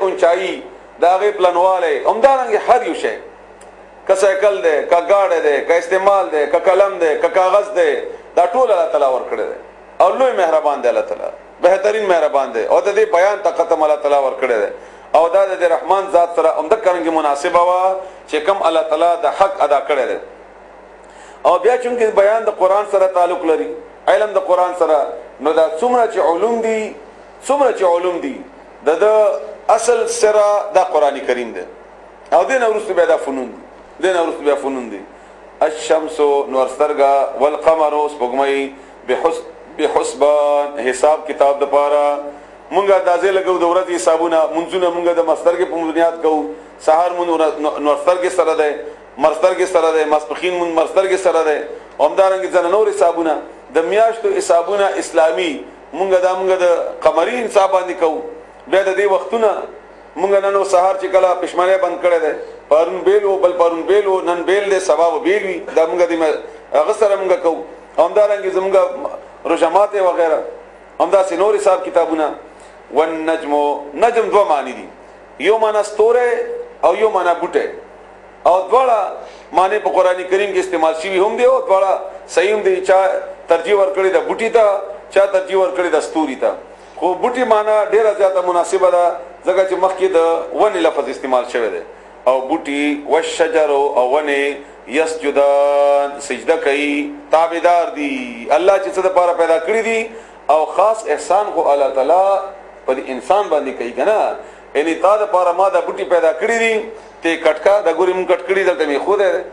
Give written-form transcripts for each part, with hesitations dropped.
اونچائی دا غي پلانواله همدارنګه هر یو شی کا سایکل ده کا گاډه ده کا استعمال ده کا قلم ده کا کاغذ ده دا ټول الله تعالی ور کړی ده او لوی مهربان دی الله تعالی بهترین مهربان دی او د دې بیان طاقت الله تعالی ور کړی ده او دا د رحمان ذات سره عمده کرنګي مناسبه وا چې کوم الله تعالی د حق ادا کړی ده او بیا چې بیان د قران سره تعلق لري علم د قران سره نو دا څومره چې علوم دي د اصل سره د قران کریم ده او دین ورسته بیا د فنون دي الشمس نور سترګه والقمر سپوږمۍ بحسبان حساب کتاب د پاره مونږه اندازې لګو د ورځې حسابونه منځونه مونږه د مصدر کې په بنیاد کوو سحر مون نور سترګه سره ده مرستر کې سره ده مسپخین مون مرستر کې سره ده همدارنګه ځنه نور حسابونه د میاشتو حسابونه اسلامي مونږه د قمري حساب باندې کوو بیا د دې وختونه مونږ نن سحر چې کله پښمنه بند کړي ده پرون بیل او بل پرون بیل او نن بیل ده ثواب بیل وي دا مونږ د غسر مونږ کوو همدارنګه زمونږ رجمات وغیرہ همدا سينور حساب کتابونه والنجم نجم دو معنی دي یو معنی ستوره او یو معنی بوټه او دواړه معنی په قران کریم کې استعمال شوی هم دي او دواړه صحیح هم دي چا ترجیح ورکړي د بوټي ته چا ترجیح ورکړي د ستوري ته خو بوټي معنی ډیره زیاته مناسبه ده ځکه چې مخکې د ونې لفظ استعمال شوی دی او بوټي والشجر او ونې یسجدان سجده کوي تابعدار دي الله چې څه د پاره پیدا کړی دي او خاص احسان کو الله تعالی په انسان باندې کوي کنه یعنی تا د پاره ما د بوټي پیدا کړی دي ته کټکا د ګوري مون کټ کړی دلته می خو ده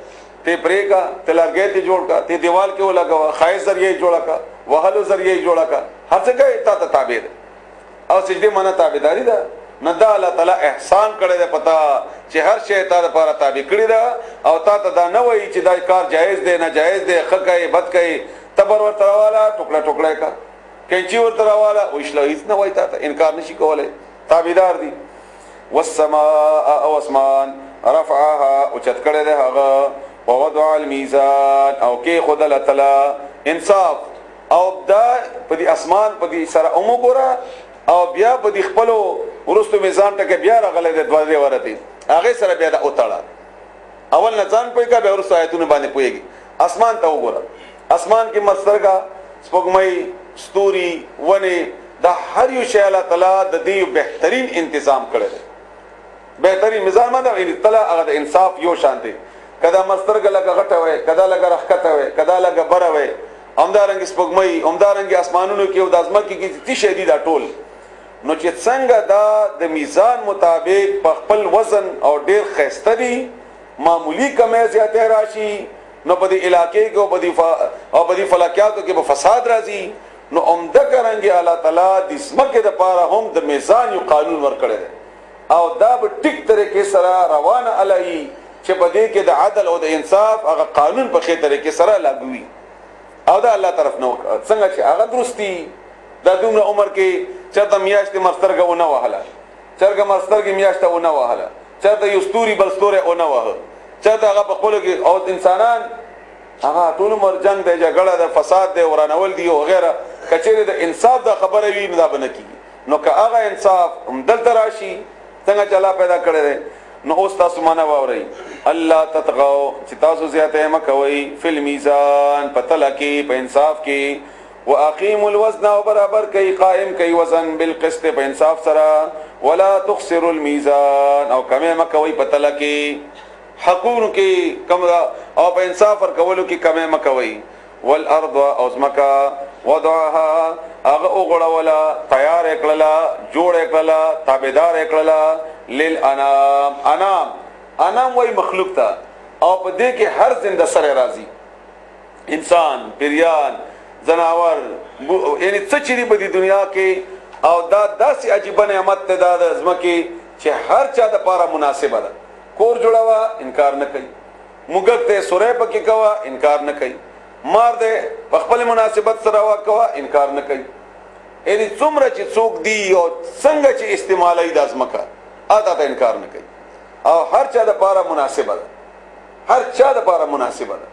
ته پریکا ته لګې ته جوړ کا ته دیوال کې ولګا خایز ذریعہ جوړا کا وهلو ذریعہ جوړا کا هر څه کوي تا ته تابع او سجده معنا تابعداري ده نه دا الله تعالی احسان کړی ده پتا چې هر شی ته لپاره تابع کړی ده او تا ته دا نه وایي چې دا کار جایز ده نه جایز ده خکای بد کای تبر ور تروالا ټوکړه کا کینچی ور تروالا وښله هیڅ نه وایي تا ته انکار نشي کولای تابعدار دي والسماء او اسمان رفعها او چت کړی ده هغه ووضع الميزان او کې خدای الله تعالی انصاف او دا په دې اسمان په دې سره وګوره او بیا په دې خپل ورستو میزان ټکه بیا راغله د دوه ورته هغه سره بیا د اوتاړه اول نه ځان پوي کا به ورسته آیتونه باندې پويږي اسمان ته وګوره اسمان کې مسترګه سپوږمۍ ستوري ونه دا هر یو شی الله تعالی د دې بهترین تنظیم کړی دی بهترین میزان باندې ان تعالی هغه د انصاف یو شان دی کدا مسترګه لګه غټه وي کدا لګه رخته وي کدا لګه بره وي همدارنګ سپوږمۍ همدارنګ اسمانونو کې او د ازمکه کې تی شدید ټول نو چې څنګه دا د میزان مطابق په خپل وزن او ډیر خسته دي معمولی کمه زیاته راشي نو په دې علاقې کې او په دې فلکیاتو کې په فساد راځي نو عمده کرانګي الله تعالی د اسمکه د پاره هم د میزان یو قانون ورکړی دی او دا به ټیک طریقې سره روانه علي چې په دې کې د عدل او د انصاف هغه قانون په خې طریقې سره لاګوي او دا الله طرف نو څنګه چې هغه درستی دا دومره عمر کې چرته میاشتې مرسترګه ونه وهله چرګه مرسترګه میاشته ونه وهله چرته یو ستوري بل ستوره ونه وهه چرته هغه په خپل کې او انسانان هغه ټول مر جنگ دی جګړه د فساد دی ورانول دی او غیره کچېره د انصاف د خبره وی نه بنه کیږي نو که هغه انصاف هم دلته راشي څنګه چې الله پیدا کړی دی نو اوس تاسو معنا واورئ الله تطغوا چې تاسو زیاته مکوئ فل میزان پتل کې په انصاف کې واقيموا الوزن وبرابر کوي قائم کوي وزن بالقسط په انصاف سره ولا تخسروا الميزان او کمه مکوئ پتل کې حقونو کې کم او په انصاف ور کولو کې کمه مکوئ والارض ازمکا وضعها اغه وګړولا تیار کړلا جوړ کړلا تابعدار کړلا للانام انام وای مخلوق تا او په دې کې هر زنده سره راضي انسان پیریان زناور یعنی څه چيري په دې دنیا کې او دا داسې عجیب نعمت ته دا ازمکه چې هر چا د پاره مناسبه ده کور جوړاوا انکار نه کوي موږ ته سورې پکې کوا انکار نه کوي مار دے خپل مناسبت سره واکوا انکار نه کوي یعنی څومره چې څوک دی او څنګه چې استعمالي د ازمکه اته ته انکار نه کوي او هر چا د پاره مناسبه ده هر چا د پاره مناسبه ده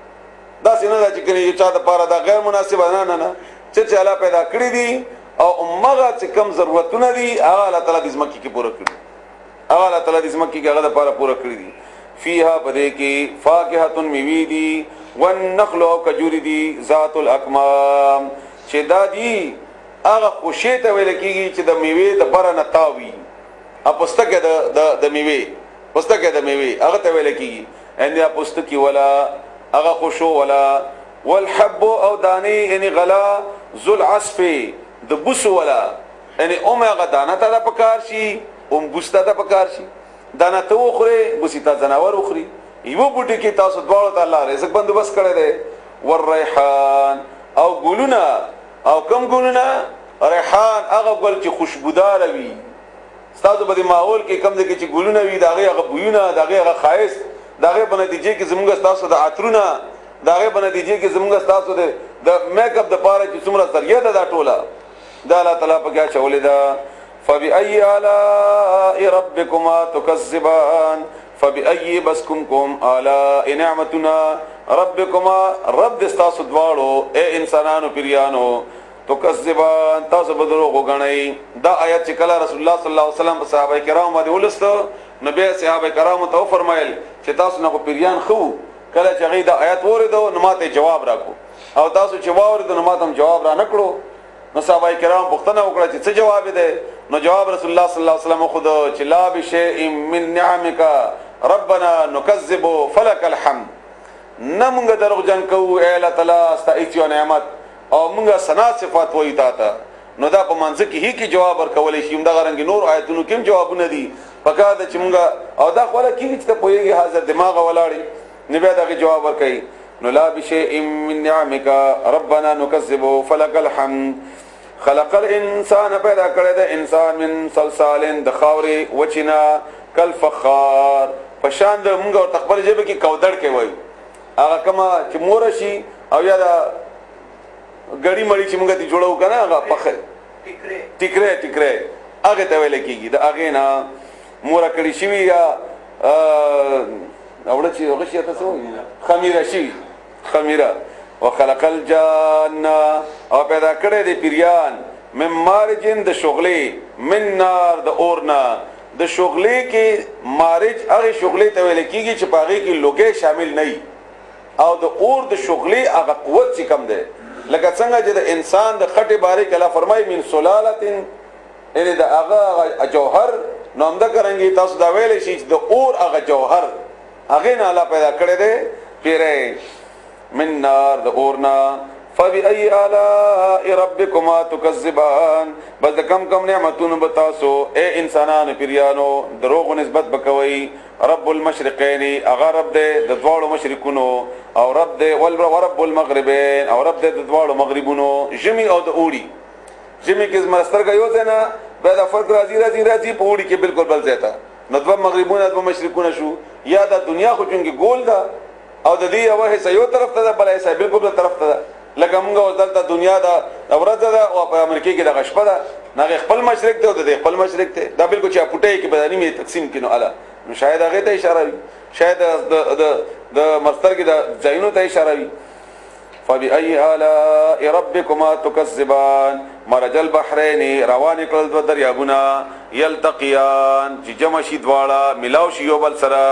دا څنګه چې کني چا د پاره دا غیر مناسبه نه چې الله پیدا کړی دي او امغه چې کم ضرورتونه دي هغه الله تعالی د ازمکه کې پوره کړی تعالی د زمکه کې هغه د پاره پوره کړی دي فيها پدې کې فاکهه میوه دي والنخل او کجوري دي ذات الاکمام چې دا دي هغه خوشی ته ویل کېږي چې د میوه د بره نه تاوي پستکه د میوه پستکه د میوه هغه ته ویل کېږي ان یا پستکی ولا هغه خوشو ولا والحب او دانی یعنی غلا ذل عصف د بوس ولا یعنی اومه دانه ته پکار شي بوستا ته پکار شي دانه ته وخوري بوسیتا جناور وخوري یو بوټي کې تاسو دواړو ته الله رزق بندوبست کړی دی والریحان او ګلونه او کم ګلونه ریحان هغه ګل چې خوشبودار وي ستاسو په دې ماحول کې کم دي چې ګلونه وي داغه هغه بوونه داغه هغه خایس داغه په نتیجه کې زموږ تاسو د عطرونه داغه په نتیجه کې زموږ تاسو د میک اپ د پاره چې څومره ذریعہ ده دا ټوله دا الله تعالی په کې چولې ده فبأي آلاء ربكما تكذبان فبأي بسكمكم آلاء نعمتنا ربكما رب دستاسو دواړو اے انسانانو پیرانو تکذبان تاسو بدرو غنئ دا آیت چې کله رسول الله صلی الله علیه وسلم صحابه کرام باندې ولست نبی صحابه کرام ته فرمایل چې تاسو نه پیریان خو کله چې غي دا آیت وریدو نو ماته جواب راکو او تاسو چې واوریدو نو ماته جواب را نکړو نو صحابه کرام پوښتنه وکړه چې څه جواب دی نو جواب رسول الله صلی الله علیه وسلم خود چې لا بشیء من نعمک ربنا نکذب فلک الحمد نمغه دروغجن کو اے الله تعالی استایتو نعمت او موږ سنا صفات وای تا ته نو دا په منځ کې هی کې جواب ورکولې شي دا غرنګ نور آیتونو کې جوابونه دي پکاره چې موږ او دا خپل کې چې ته پويږي حاضر دماغ ولاړی نه به دا جواب ورکړي نو لا بشیء من نعمک ربنا نکذب فلک الحمد خلق الانسان پیدا کړی د انسان من صلصال د خاورې وچنا کل فخار پشان د موږ او تخبر جبه کې کودړ کې وای هغه کما چې مورشي او یا دا غړی مړی چې موږ ته جوړو کنه هغه پخه ټیکره هغه ته ویل کېږي دا هغه نه مور کړی شي یا اورل چې هغه شي تاسو خمیره شي خمیره وخلق الجان او پیدا کړی دی پیریان من مارجن د شغلې من نار د اورنا د شغلې کې مارج هغه شغلې ته ویل کېږي چې پاغي کې لوګي شامل نه او د اور د شغلې هغه قوت چې کم ده لکه څنګه چې د انسان د خټې باره کې الله فرمایي من سلالتن ان د هغه جوهر نوم دا کرانګي تاسو دا ویل شي چې د اور هغه جوهر هغه نه الله پیدا کړی دی پیره من نار د اورنا فبأي آلاء ربكما تكذبان بس د کم نعمتونو بتاسو اے انسانانو پیرانو دروغ نسبت بکوي رب المشرقین اغه رب دې د دوړو مشرقونو او رب دې ورب المغربین او رب دې د دوړو مغربونو جمی او د اوړي جمی کې زمسترګ یو ځنا به د فرق راځي په اوړي کې بالکل بل ځای نو دوه مغربونه دوه مشرقونه شو یا د دنیا خو چونګي ګول ده او د دې یو حصہ یو طرف ته بل حصہ بالکل بل طرف ته لکه موږ ولدلته دنیا دا ورځ ده او په امریکا کې د غشپه ده نه خپل مشرق ته او د خپل مشرق ته دا بالکل چې پټه کې بدانی می تقسیم کینو الا شاید هغه ته اشاره وي شاید د مستر کې د زینو ته اشاره وي فبأي آلاء ربكما تكذبان مرج البحرين روان کړل د دریابونه یلتقیان چې جمع شي دواړه ملاو شي یو بل سره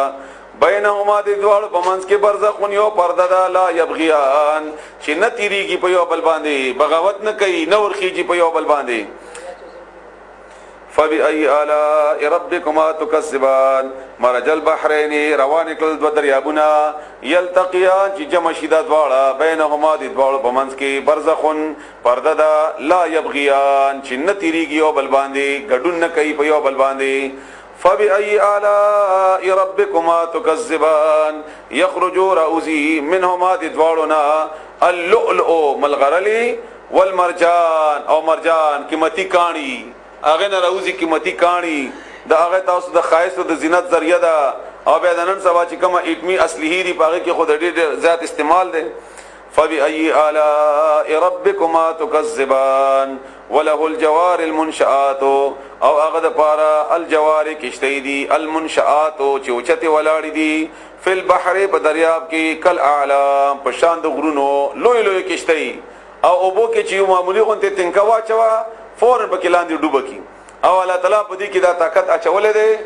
بینهما د دوړ په منځ کې برزخون یو پرده ده لا یبغیان چې نه تیریږي په یو بل باندې بغاوت نه کوي نه ورخیږي په یو بل باندې فبأي آلاء ربكما تكذبان مرج البحرين روان کړل د دریابونه یلتقیان چې جمع شي د دوړ بینهما د دوړ په منځ کې برزخون پرده ده لا یبغیان چې نه تیریږي یو بل باندې ګډون نه کوي په یو بل باندې فبأي آلاء ربكما تكذبان يخرج رؤزي منهما دوارنا اللؤلؤ ملغرلي والمرجان او مرجان قیمتي کانی اغه نه رؤزي قیمتي کانی دا هغه تاسو د خایس او د زینت ذریعہ ده او به نن سبا چې کومه اټمی اصلي دی پاغه کې خود ډېر زیات استعمال ده فبأي آلاء ربكما تكذبان وله الجوار المنشآت او هغه د پاره الجوار کشتی دي المنشآت چې اوچته ولاړ دي فل بحر په دریاب کې کل اعلام په شان د غرونو لوی کشتی او اوبو کې چې معمولی غونته تنکا واچوا فورن په کلاندې ډوبکی او الله تعالی په دې کې دا طاقت اچولې ده